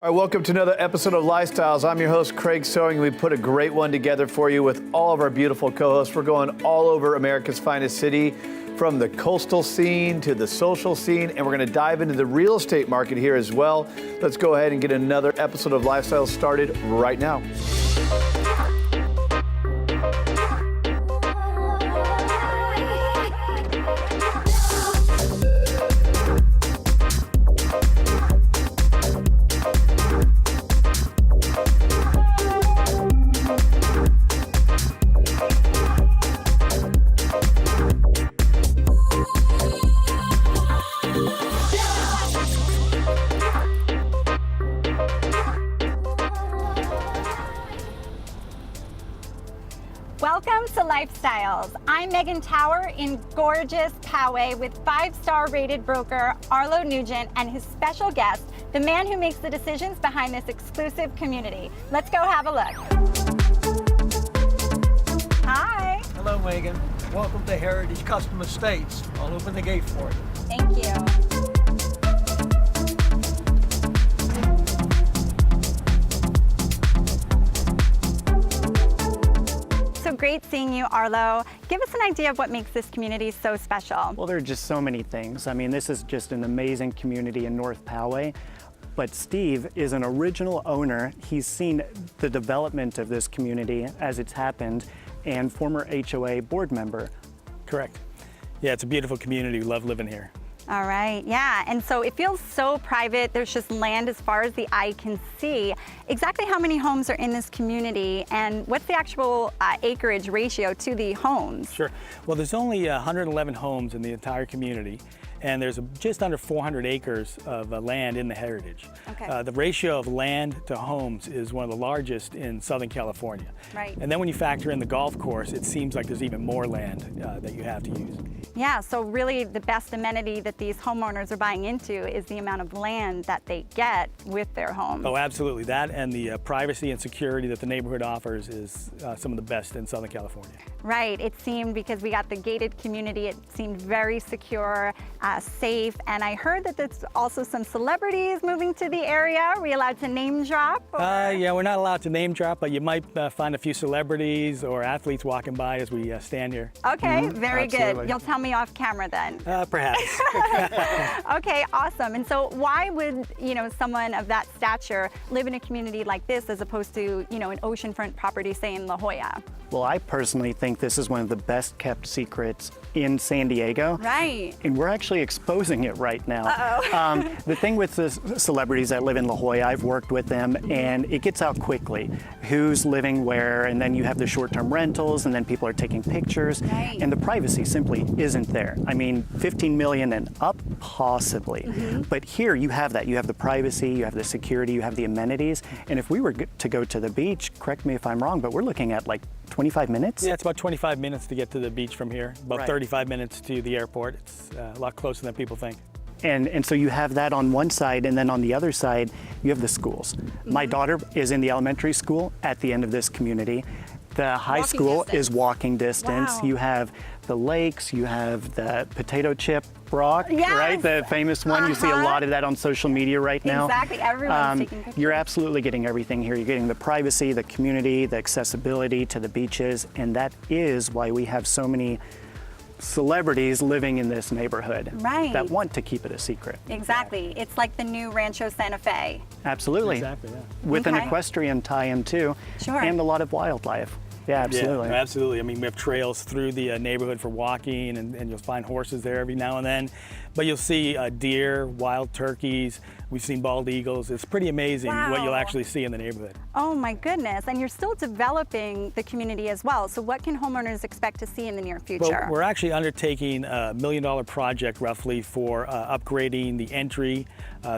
All right, welcome to another episode of Lifestyles. I'm your host, Craig Sewing. We put a great one together for you with all of our beautiful co-hosts. We're going all over America's finest city, from the coastal scene to the social scene, and we're going to dive into the real estate market here as well. Let's go ahead and get another episode of Lifestyles started right now. Welcome to Lifestyles. I'm Megan Tower in gorgeous Poway with 5-star rated broker Arlo Nugent and his special guest, the man who makes the decisions behind this exclusive community. Let's go have a look. Hi. Hello, Megan. Welcome to Heritage Custom Estates. I'll open the gate for you. Thank you. So great seeing you, Arlo. Give us an idea of what makes this community so special. Well, there are just so many things. I mean, this is just an amazing community in North Poway. But Steve is an original owner. He's seen the development of this community as it's happened, and former HOA board member. Correct. Yeah, it's a beautiful community. We love living here. All right, yeah, and so it feels so private. There's just land as far as the eye can see. Exactly how many homes are in this community, and what's the actual acreage ratio to the homes? Sure. Well, there's only 111 homes in the entire community, and there's just under 400 acres of land in the Heritage. Okay. The ratio of land to homes is one of the largest in Southern California. Right. And then when you factor in the golf course, it seems like there's even more land that you have to use. Yeah, so really the best amenity that these homeowners are buying into is the amount of land that they get with their home. Oh, absolutely. That and the privacy and security that the neighborhood offers is some of the best in Southern California. Right, it seemed, because we got the gated community, it seemed very secure, safe, and I heard that there's also some celebrities moving to the area. Are we allowed to name drop? Yeah, we're not allowed to name drop, but you might find a few celebrities or athletes walking by as we stand here. Okay, very Absolutely. good. You'll tell me off camera then. Perhaps. Okay, awesome. And so why would, someone of that stature live in a community like this as opposed to, an oceanfront property, say in La Jolla? Well, I personally think this is one of the best kept secrets in San Diego. Right. And we're actually exposing it right now. Uh-oh. The thing with the celebrities that live in La Jolla, I've worked with them, and it gets out quickly. Who's living where, and then you have the short-term rentals, and then people are taking pictures, Right. and the privacy simply isn't there. I mean, 15 million and up, possibly. Mm-hmm. But here you have that. You have the privacy, you have the security, you have the amenities, and if we were to go to the beach, correct me if I'm wrong, but we're looking at like 25 minutes? Yeah, it's about 25 minutes to get to the beach from here, about Right. 35 minutes to the airport. It's a lot closer than people think. And so you have that on one side, and then on the other side, you have the schools. My daughter is in the elementary school at the end of this community. The high Walking school distance. is walking distance. Wow. You have the lakes, you have the potato chip rock, Yes. right? The famous one. You see a Uh-huh. lot of that on social media right now. Exactly, everyone's taking pictures. You're absolutely getting everything here. You're getting the privacy, the community, the accessibility to the beaches, and that is why we have so many celebrities living in this neighborhood Right. that want to keep it a secret. Exactly. It's like the new Rancho Santa Fe. Absolutely. Exactly, yeah. With an Okay. equestrian tie-in too, Sure. and a lot of wildlife. Yeah, absolutely. Yeah, absolutely. I mean, we have trails through the neighborhood for walking, and you'll find horses there every now and then. But you'll see deer, wild turkeys. We've seen bald eagles. It's pretty amazing what you'll Wow. actually see in the neighborhood. Oh my goodness, and you're still developing the community as well. So what can homeowners expect to see in the near future? Well, we're actually undertaking a $1 million project roughly for upgrading the entry.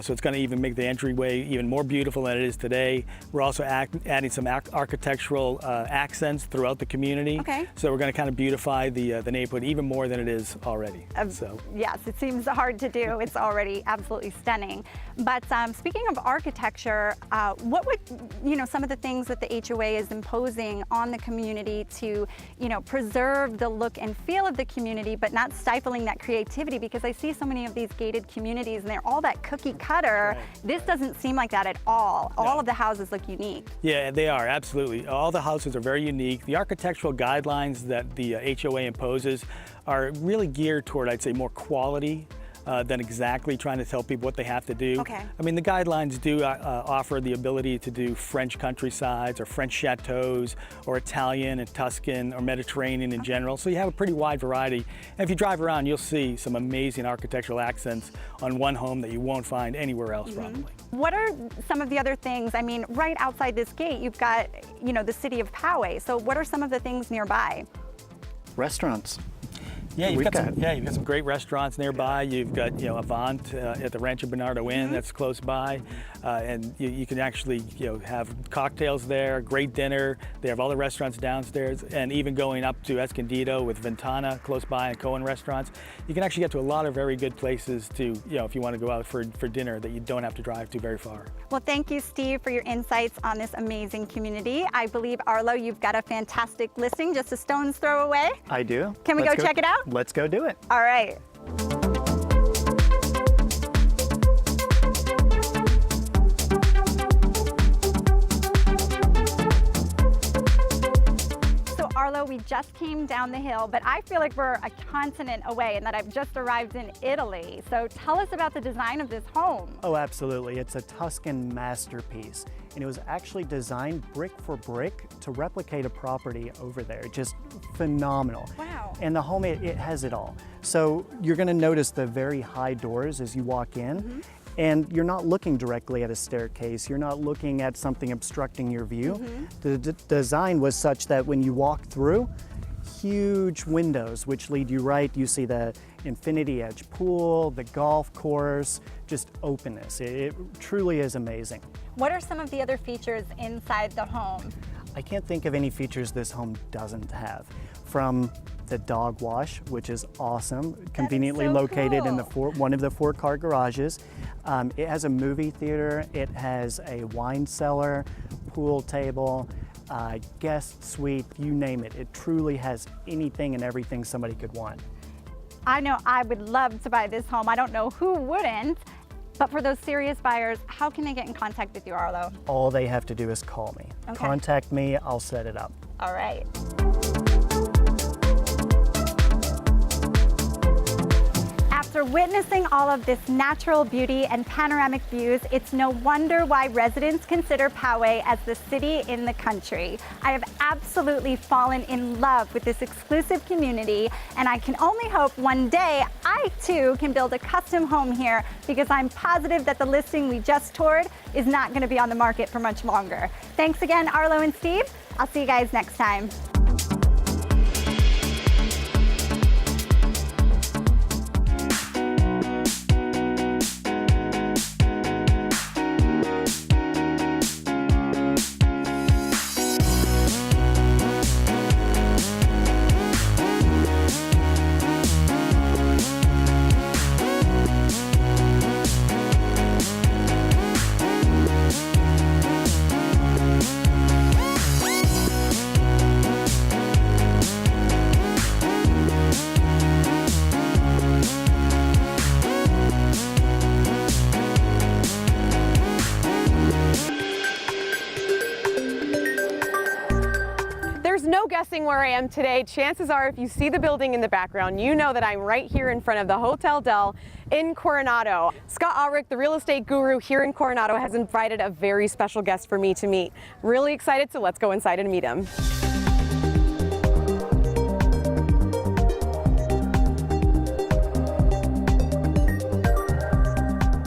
So it's going to even make the entryway even more beautiful than it is today. We're also adding some architectural accents throughout the community. Okay. So we're going to kind of beautify the neighborhood even more than it is already. So. Yes, it seems hard to do. It's already absolutely stunning. But speaking of architecture, what would, some of the things that the HOA is imposing on the community to, preserve the look and feel of the community, but not stifling that creativity? Because I see so many of these gated communities and they're all that cookie cutter. Right. This doesn't seem like that at all. No. All of the houses look unique. Yeah, they are, absolutely. All the houses are very unique. The architectural guidelines that the HOA imposes are really geared toward, I'd say, more quality than exactly trying to tell people what they have to do. Okay. I mean, the guidelines do offer the ability to do French countrysides or French chateaus or Italian and Tuscan or Mediterranean in general. So you have a pretty wide variety. And if you drive around, you'll see some amazing architectural accents on one home that you won't find anywhere else probably. What are some of the other things? I mean, right outside this gate, you've got, the city of Poway. So what are some of the things nearby? Restaurants. Yeah, you've got some great restaurants nearby. You've got, Avant at the Rancho Bernardo Inn that's close by, and you can actually, have cocktails there, great dinner. They have all the restaurants downstairs, and even going up to Escondido with Ventana close by and Cohen restaurants. You can actually get to a lot of very good places to, if you want to go out for dinner that you don't have to drive to very far. Well, thank you, Steve, for your insights on this amazing community. I believe, Arlo, you've got a fantastic listing just a stone's throw away. I do. Can we go check it out? Let's go do it. All right. So Arlo, we just came down the hill, but I feel like we're a continent away and that I've just arrived in Italy. So tell us about the design of this home. Oh, absolutely. It's a Tuscan masterpiece. And it was actually designed brick for brick to replicate a property over there. Just phenomenal. Wow. And the home, it has it all. So you're gonna notice the very high doors as you walk in. And you're not looking directly at a staircase. You're not looking at something obstructing your view. The design was such that when you walk through, huge windows which lead you right. You see the infinity edge pool, the golf course, just openness. It truly is amazing. What are some of the other features inside the home? I can't think of any features this home doesn't have. From the dog wash, which is awesome, conveniently so located in the cool. one of the 4-car garages. It has a movie theater, it has a wine cellar, pool table, guest suite, you name it. It truly has anything and everything somebody could want. I know I would love to buy this home. I don't know who wouldn't. But for those serious buyers, how can they get in contact with you, Arlo? All they have to do is call me. Okay. Contact me, I'll set it up. All right. After witnessing all of this natural beauty and panoramic views, it's no wonder why residents consider Poway as the city in the country. I have absolutely fallen in love with this exclusive community, and I can only hope one day I too can build a custom home here, because I'm positive that the listing we just toured is not going to be on the market for much longer. Thanks again, Arlo and Steve. I'll see you guys next time. Guessing where I am today. Chances are, if you see the building in the background, you know that I'm right here in front of the Hotel Del in Coronado. Scott Aurich, the real estate guru here in Coronado, has invited a very special guest for me to meet. Really excited, so let's go inside and meet him.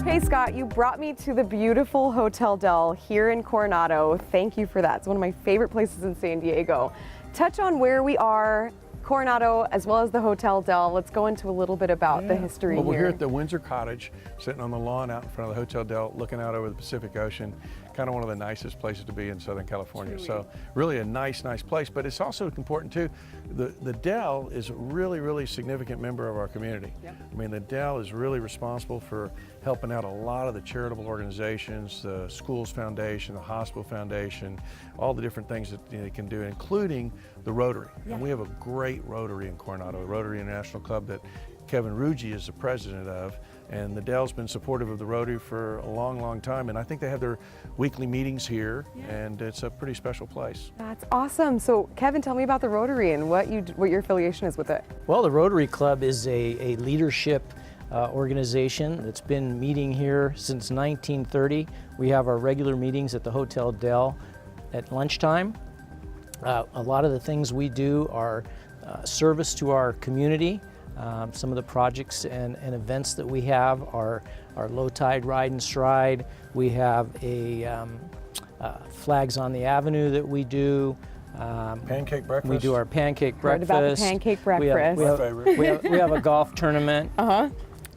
Hey Scott, you brought me to the beautiful Hotel Del here in Coronado. Thank you for that. It's one of my favorite places in San Diego. Touch on where we are, Coronado, as well as the Hotel Del. Let's go into a little bit about the history Well, here. we're here at the Windsor Cottage, sitting on the lawn out in front of the Hotel Del, looking out over the Pacific Ocean. Kind of one of the nicest places to be in Southern California. So really a nice place, but it's also important too. The Del is a really significant member of our community. I mean, the Del is really responsible for helping out a lot of the charitable organizations, the Schools Foundation, the Hospital Foundation, all the different things that they can do, including the Rotary. And we have a great Rotary in Coronado, a Rotary International Club that Kevin Ruggi is the president of, and the Dell's been supportive of the Rotary for a long, long time, and I think they have their weekly meetings here, and it's a pretty special place. That's awesome. So Kevin, tell me about the Rotary and what your affiliation is with it. Well, the Rotary Club is a leadership organization that's been meeting here since 1930. We have our regular meetings at the Hotel Dell at lunchtime. A lot of the things we do are service to our community. Some of the projects and events that we have are our low tide ride and stride. We have a Flags on the Avenue that we do. Pancake breakfast. We do our pancake Heard breakfast. about the pancake breakfast. We have a golf tournament.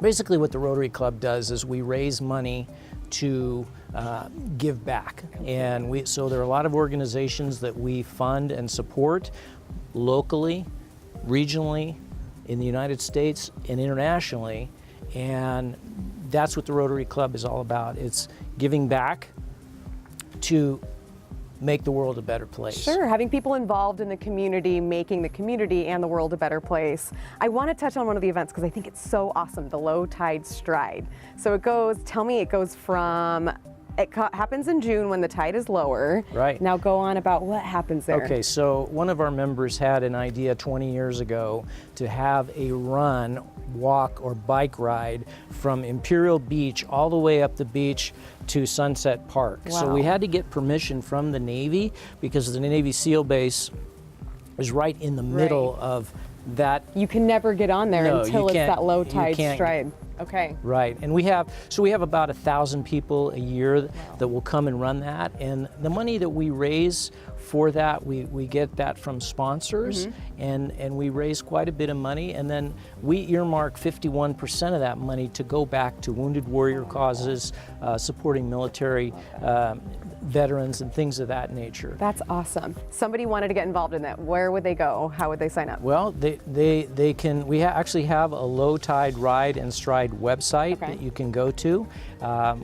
Basically what the Rotary Club does is we raise money to give back. And so there are a lot of organizations that we fund and support locally, regionally, in the United States and internationally, and that's what the Rotary Club is all about. It's giving back to make the world a better place. Sure, having people involved in the community, making the community and the world a better place. I want to touch on one of the events because I think it's so awesome, the Low Tide Stride. So it goes from it happens in June when the tide is lower. Right. Now go on about what happens there. Okay, so one of our members had an idea 20 years ago to have a run, walk, or bike ride from Imperial Beach all the way up the beach to Sunset Park. Wow. So we had to get permission from the Navy because the Navy SEAL base is right in the middle of that. You can never get on there until it's that low tide can't. stride. Okay. Right, and we have about 1,000 people a year that will come and run that, and the money that we raise for that, we get that from sponsors, and we raise quite a bit of money, and then we earmark 51% of that money to go back to wounded warrior causes, supporting military veterans and things of that nature. That's awesome. Somebody wanted to get involved in that. Where would they go? How would they sign up? Well, they can. We actually have a Low Tide Ride and Stride website that you can go to.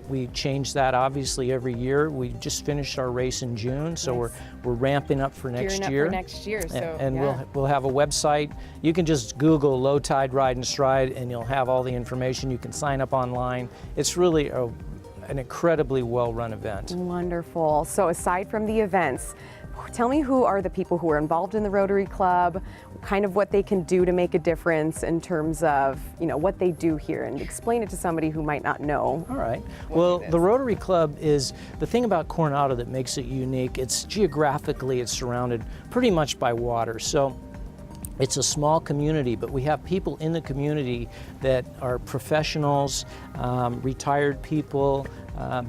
We change that obviously every year. We just finished our race in June, so we're ramping up for next year. For next year, so and we'll have a website. You can just Google Low Tide Ride and Stride, and you'll have all the information. You can sign up online. It's really an incredibly well-run event. Wonderful. So aside from the events, tell me who are the people who are involved in the Rotary Club, kind of what they can do to make a difference in terms of, what they do here, and explain it to somebody who might not know. All right. Well, the Rotary Club is the thing about Coronado that makes it unique. It's geographically, it's surrounded pretty much by water. So it's a small community, but we have people in the community that are professionals, retired people,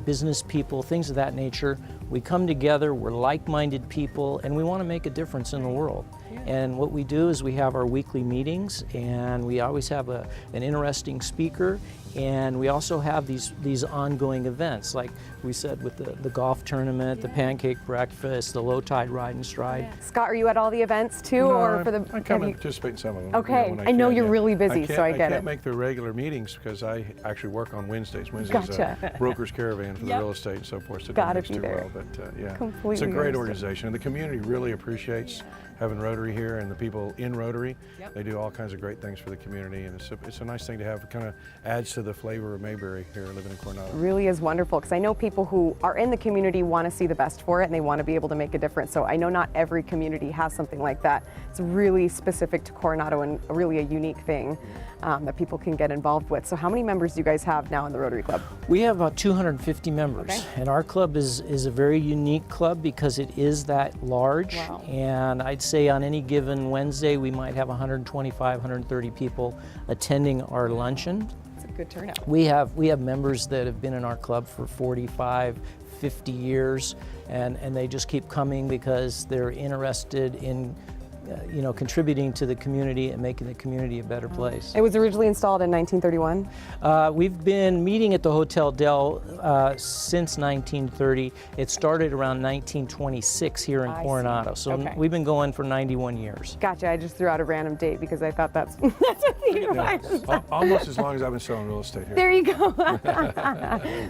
business people, things of that nature. We come together, we're like-minded people, and we want to make a difference in the world. And what we do is we have our weekly meetings, and we always have an interesting speaker, and we also have these ongoing events, like we said with the golf tournament, the pancake breakfast, the Low Tide Ride and Stride. Scott, are you at all the events too, or for the? I come and participate in some of them. Okay, I know you're really busy, so I get I it. can't make the regular meetings because I actually work on Wednesdays. Wednesdays is a broker's caravan for the real estate and so forth, so it doesn't mix too well. But yeah, Completely it's a great understood. organization, and the community really appreciates having Rotary here, and the people in Rotary. They do all kinds of great things for the community, and it's a nice thing to have. It kind of adds to the flavor of Mayberry here living in Coronado. It really is wonderful, because I know people who are in the community want to see the best for it, and they want to be able to make a difference. So I know not every community has something like that. It's really specific to Coronado and really a unique thing that people can get involved with. So how many members do you guys have now in the Rotary Club? We have about 250 members, and our club is a very unique club because it is that large. Wow. And I'd say on any given Wednesday we might have 125, 130 people attending our luncheon. It's a good turnout. We have members that have been in our club for 45, 50 years, and they just keep coming because they're interested in contributing to the community and making the community a better place. It was originally installed in 1931. We've been meeting at the Hotel Dell since 1930. It started around 1926 here in Coronado, so we've been going for 91 years. Gotcha. I just threw out a random date because I thought that's what you Almost as long as I've been selling real estate here. There you go.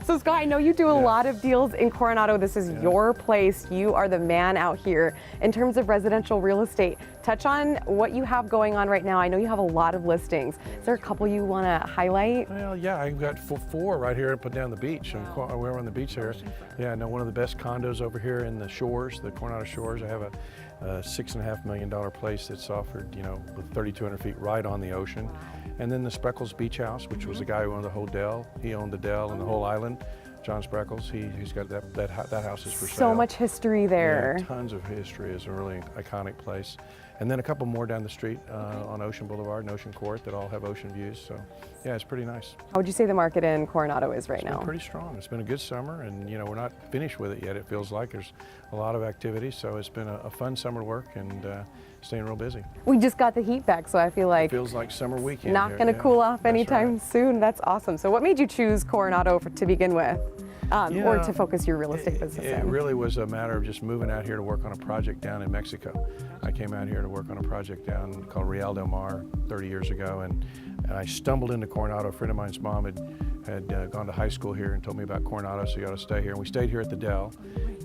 So Scott, I know you do a lot of deals in Coronado. This is your place. You are the man out here in terms of residential real estate. Touch on what you have going on right now. I know you have a lot of listings. Is there a couple you want to highlight? Well, yeah, I've got four right here up and down the beach. And we're on the beach here. Yeah, I know one of the best condos over here in the shores, the Coronado shores. I have a $6.5 million place that's offered, with 3,200 feet right on the ocean. And then the Spreckles Beach House, which was the guy who owned the whole Dell. He owned the Dell and the whole island. John Spreckles, he's got that house is for sale. So much history there. Yeah, tons of history. It's a really iconic place. And then a couple more down the street on Ocean Boulevard and Ocean Court that all have ocean views. So yeah, it's pretty nice. How would you say the market in Coronado is right now? It's been pretty strong. It's been a good summer, and we're not finished with it yet. It feels like there's a lot of activity. So it's been a fun summer work and staying real busy. We just got the heat back, so I feel like it feels like summer weekend. Not going to cool off anytime soon. That's awesome. So what made you choose Coronado to begin with? Or to focus your real estate business in? It really was a matter of just moving out here to work on a project down in Mexico. I came out here to work on a project down called Real del Mar 30 years ago, and I stumbled into Coronado. A friend of mine's mom had gone to high school here and told me about Coronado, so you ought to stay here. And we stayed here at the Dell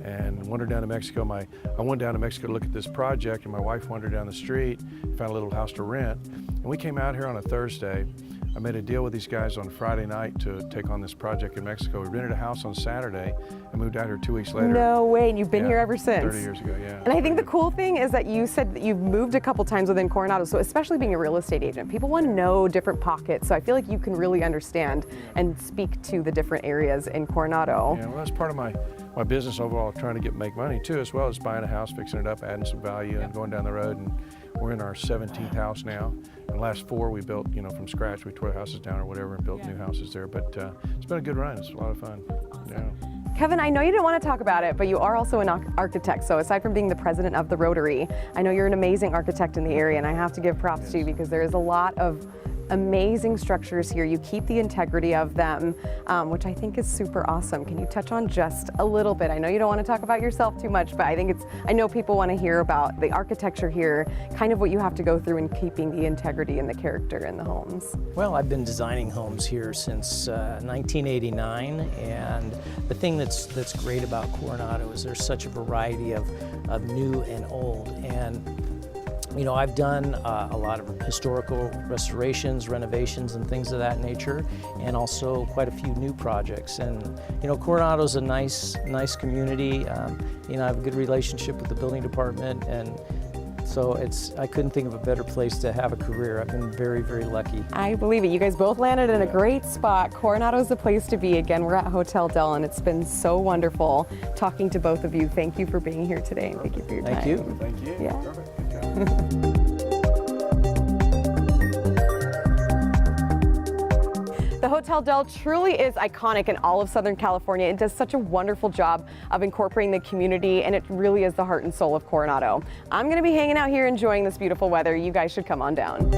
and wandered down to Mexico. I went down to Mexico to look at this project, and my wife wandered down the street, found a little house to rent. And we came out here on a Thursday. I made a deal with these guys on Friday night to take on this project in Mexico. We rented a house on Saturday and moved out here 2 weeks later. No way, and you've been here ever since. 30 years ago, yeah. And I think the cool thing is that you said that you've moved a couple times within Coronado, so especially being a real estate agent, people want to know different pockets, so I feel like you can really understand and speak to the different areas in Coronado. Yeah, well, that's part of my business overall, trying to make money too, as well as buying a house, fixing it up, adding some value, and going down the road. And we're in our 17th house now. And the last 4 we built, from scratch. We tore houses down or whatever and built new houses there. But it's been a good run. It's a lot of fun. Yeah. Kevin, I know you didn't want to talk about it, but you are also an architect. So aside from being the president of the Rotary, I know you're an amazing architect in the area, and I have to give props to you because there is a lot of amazing structures here. You keep the integrity of them, which I think is super awesome. Can you touch on just a little bit? I know you don't want to talk about yourself too much, but I know people want to hear about the architecture here, kind of what you have to go through in keeping the integrity and the character in the homes. Well, I've been designing homes here since 1989, and the thing that's great about Coronado is there's such a variety of new and old. And I've done a lot of historical restorations, renovations, and things of that nature, and also quite a few new projects. And Coronado's a nice community. I have a good relationship with the building department, and so I couldn't think of a better place to have a career. I've been very, very lucky. I believe it. You guys both landed in a great spot. Coronado's the place to be. Again, we're at Hotel Dell, and it's been so wonderful talking to both of you. Thank you for being here today, and thank you for your time. Thank you. Thank you. Yeah. Perfect. Good job. The Hotel Dell truly is iconic in all of Southern California. It does such a wonderful job of incorporating the community, and it really is the heart and soul of Coronado. I'm going to be hanging out here enjoying this beautiful weather. You guys should come on down.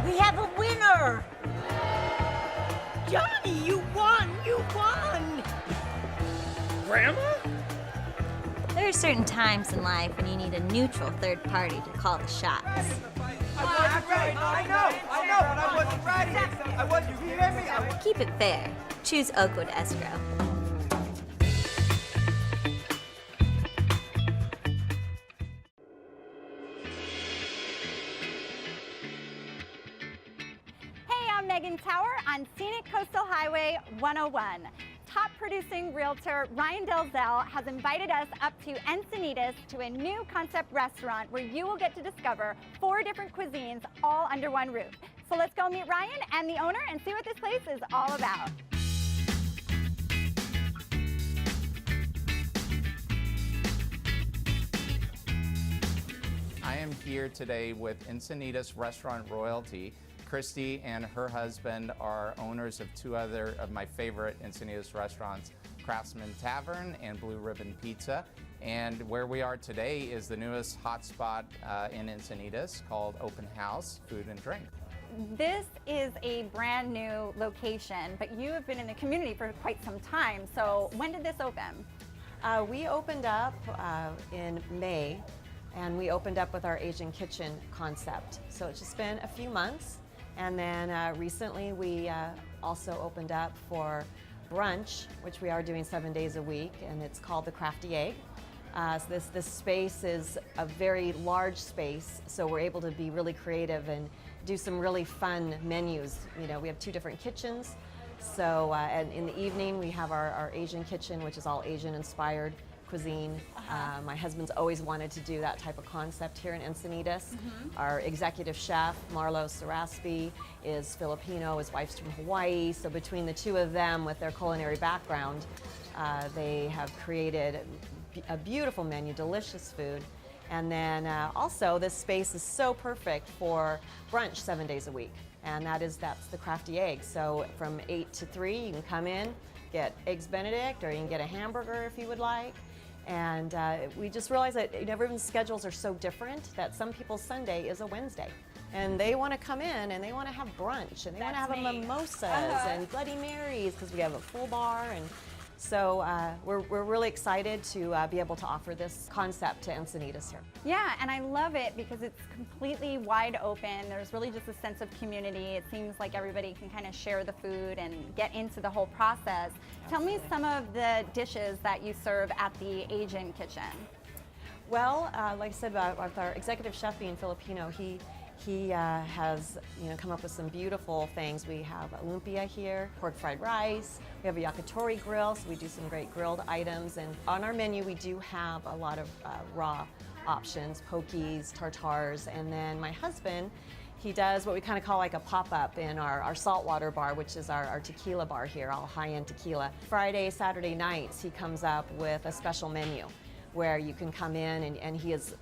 We have a winner! Johnny, you won! You won! Grandma? There are certain times in life when you need a neutral third party to call the shots. I wasn't ready. I know, but I wasn't ready. You hear me? Keep it fair. Choose Oakwood Escrow. Hey, I'm Megan Tower on Scenic Coastal Highway 101. Top producing realtor Ryan Dalzell has invited us up to Encinitas to a new concept restaurant where you will get to discover 4 different cuisines all under one roof. So let's go meet Ryan and the owner and see what this place is all about. I am here today with Encinitas Restaurant Royalty. Christy and her husband are owners of two other of my favorite Encinitas restaurants, Craftsman Tavern and Blue Ribbon Pizza. And where we are today is the newest hotspot in Encinitas called Open House Food and Drink. This is a brand new location, but you have been in the community for quite some time. So when did this open? We opened up in May, and we opened up with our Asian kitchen concept. So it's just been a few months. And then recently we also opened up for brunch, which we are doing 7 days a week, and it's called the Crafty Egg. So this space is a very large space, so we're able to be really creative and do some really fun menus. You know, we have 2 different kitchens. So and in the evening we have our Asian kitchen, which is all Asian inspired cuisine. My husband's always wanted to do that type of concept here in Encinitas. Our executive chef, Marlo Saraspi, is Filipino, his wife's from Hawaii. So between the two of them with their culinary background, they have created a beautiful menu, delicious food. And then also this space is so perfect for brunch 7 days a week. And that's the Crafty Egg. So from 8 to 3, you can come in, get Eggs Benedict, or you can get a hamburger if you would like. And we just realized that everyone's schedules are so different that some people's Sunday is a Wednesday. And they want to come in and they want to have brunch and they want to have a mimosas and Bloody Marys because we have a full bar. And so we're really excited to be able to offer this concept to Encinitas here. Yeah, and I love it because it's completely wide open. There's really just a sense of community. It seems like everybody can kind of share the food and get into the whole process. Tell me some of the dishes that you serve at the Asian kitchen. Well, like I said, with our executive chef being Filipino, he has come up with some beautiful things. We have lumpia here, pork fried rice. We have a yakitori grill, so we do some great grilled items. And on our menu, we do have a lot of raw options, pokies, tartars. And then my husband, he does what we kind of call like a pop-up in our saltwater bar, which is our tequila bar here, all high-end tequila. Friday, Saturday nights, he comes up with a special menu where you can come in and he is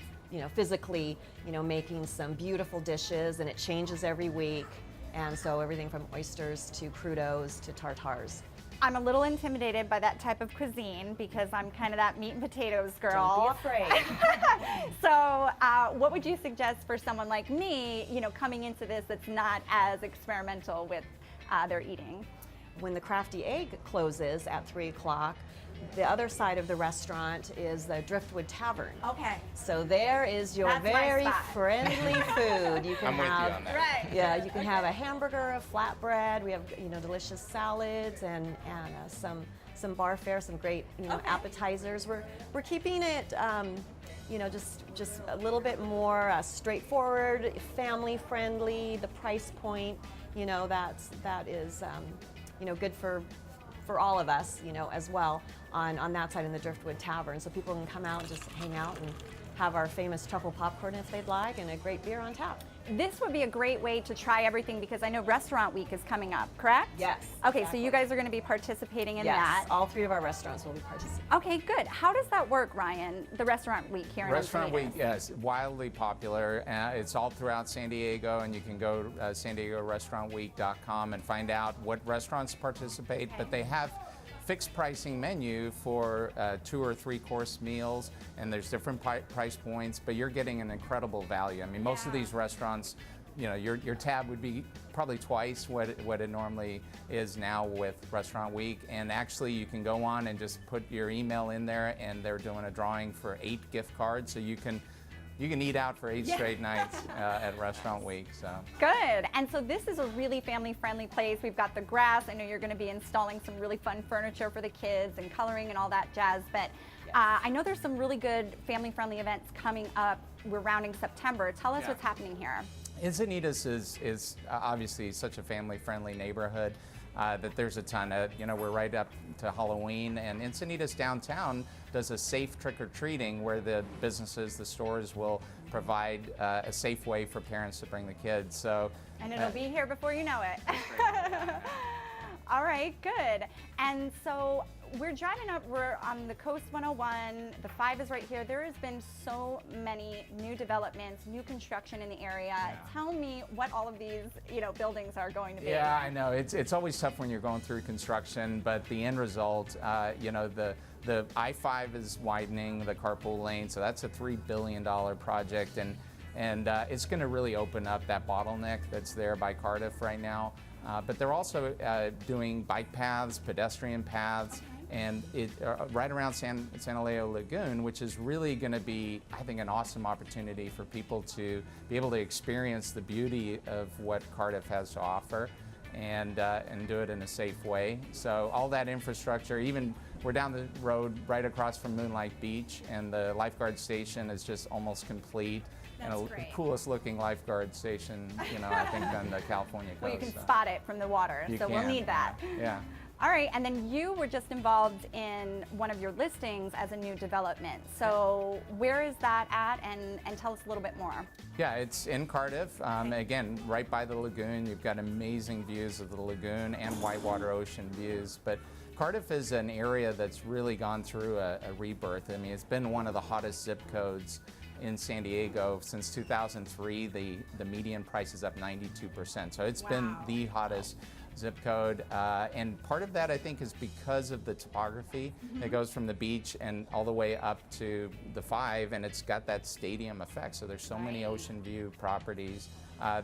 physically, making some beautiful dishes, and it changes every week. And so everything from oysters to crudos to tartars. I'm a little intimidated by that type of cuisine because I'm kind of that meat and potatoes girl. Don't be afraid. So what would you suggest for someone like me, coming into this that's not as experimental with their eating? When the Crafty Egg closes at 3 o'clock, the other side of the restaurant is the Driftwood Tavern. Okay. So there is your very friendly food. You can I'm with you on that. Right. Yeah, you can have a hamburger, a flatbread. We have delicious salads and some bar fare, some great appetizers. We're keeping it just a little bit more straightforward, family friendly. The price point, that is good for all of us, as well, on that side in the Driftwood Tavern. So people can come out and just hang out and have our famous truffle popcorn if they'd like, and a great beer on tap. This would be a great way to try everything because I know Restaurant Week is coming up, correct? Yes. Okay, exactly. so you guys are going to be participating in that. Yes, all 3 of our restaurants will be participating. Okay, good. How does that work, Ryan, the Restaurant Week here in Restaurant Encinitas? Week, yes, wildly popular. It's all throughout San Diego, and you can go to San Diego restaurantweek.com and find out what restaurants participate, but they have fixed pricing menu for 2 or 3 course meals, and there's different price points, but you're getting an incredible value. I mean, most of these restaurants, your tab would be probably twice what it normally is now with Restaurant Week. And actually, you can go on and just put your email in there, and they're doing a drawing for 8 gift cards, so you can eat out for 8 straight nights at Restaurant Week. So good. And so this is a really family-friendly place. We've got the grass. I know you're going to be installing some really fun furniture for the kids and coloring and all that jazz. But I know there's some really good family-friendly events coming up. We're rounding September. Tell us what's happening here. Encinitas is obviously such a family-friendly neighborhood that there's a ton of, we're right up to Halloween, and Encinitas downtown does a safe trick-or-treating where the businesses, the stores will provide a safe way for parents to bring the kids. So, and it'll be here before you know it. All right, good. And so we're driving up, we're on the Coast 101, the 5 is right here. There has been so many new developments, new construction in the area. Tell me what all of these, buildings are going to be. Yeah, I know. It's always tough when you're going through construction, but the end result, the I-5 is widening the carpool lane, so that's a $3 billion project, and it's going to really open up that bottleneck that's there by Cardiff right now. But they're also doing bike paths, pedestrian paths, and right around San Elijo Lagoon, which is really going to be, I think, an awesome opportunity for people to be able to experience the beauty of what Cardiff has to offer, and do it in a safe way. So all that infrastructure, even we're down the road right across from Moonlight Beach, and the lifeguard station is just almost complete. That's and great. The coolest looking lifeguard station, I think, on the California coast. Well, you can spot it from the water, so we'll need that. Yeah. All right, and then you were just involved in one of your listings as a new development. So where is that at, and tell us a little bit more. Yeah, it's in Cardiff. Again, right by the lagoon. You've got amazing views of the lagoon and whitewater ocean views. But Cardiff is an area that's really gone through a rebirth. I mean, it's been one of the hottest zip codes in San Diego since 2003. The median price is up 92%. So it's been the hottest zip code, and part of that, I think, is because of the topography. It goes from the beach and all the way up to the 5, and it's got that stadium effect. So there's so many ocean view properties.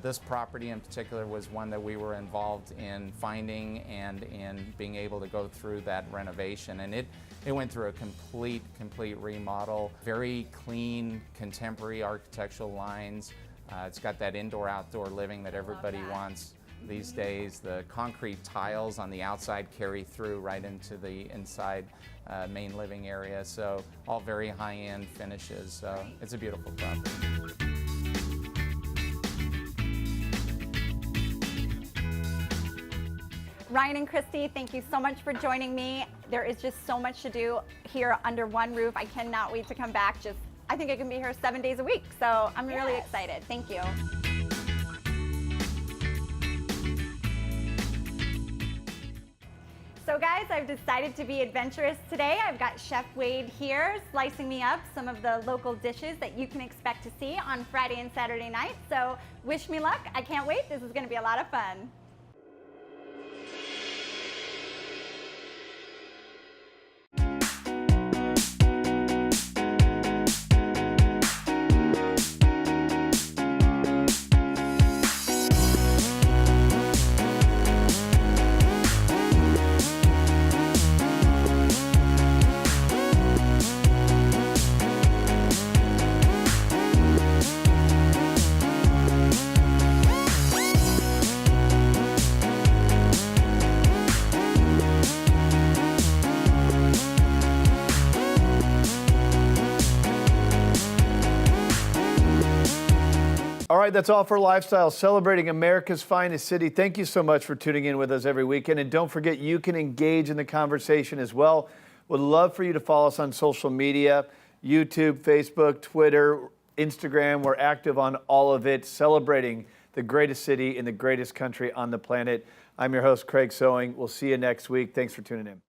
This property in particular was one that we were involved in finding and in being able to go through that renovation, and it went through a complete remodel. Very clean, contemporary architectural lines. It's got that indoor-outdoor living that everybody wants these days. The concrete tiles on the outside carry through right into the inside main living area, so all very high-end finishes. So it's a beautiful property. Ryan and Christy, thank you so much for joining me. There is just so much to do here under one roof. I cannot wait to come back. I think I can be here 7 days a week, so I'm really excited. Thank you. So guys, I've decided to be adventurous today. I've got Chef Wade here slicing me up some of the local dishes that you can expect to see on Friday and Saturday night. So wish me luck. I can't wait. This is going to be a lot of fun. All right, that's all for Lifestyle, celebrating America's finest city. Thank you so much for tuning in with us every weekend. And don't forget, you can engage in the conversation as well. Would love for you to follow us on social media, YouTube, Facebook, Twitter, Instagram. We're active on all of it, celebrating the greatest city in the greatest country on the planet. I'm your host, Craig Sewing. We'll see you next week. Thanks for tuning in.